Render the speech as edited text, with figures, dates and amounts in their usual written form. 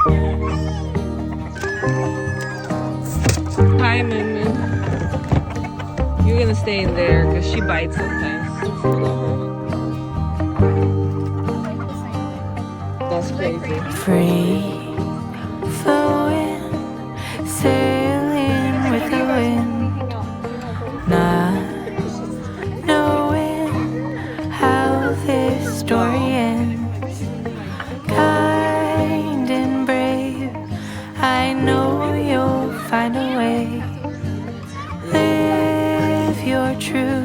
Hi, Moon Moon. You're gonna stay in there because she bites sometimes. That's crazy. Free flowing, sailing with the wind, not knowing how this story ends. Kind and brave, I know you'll find a way. Live your truth.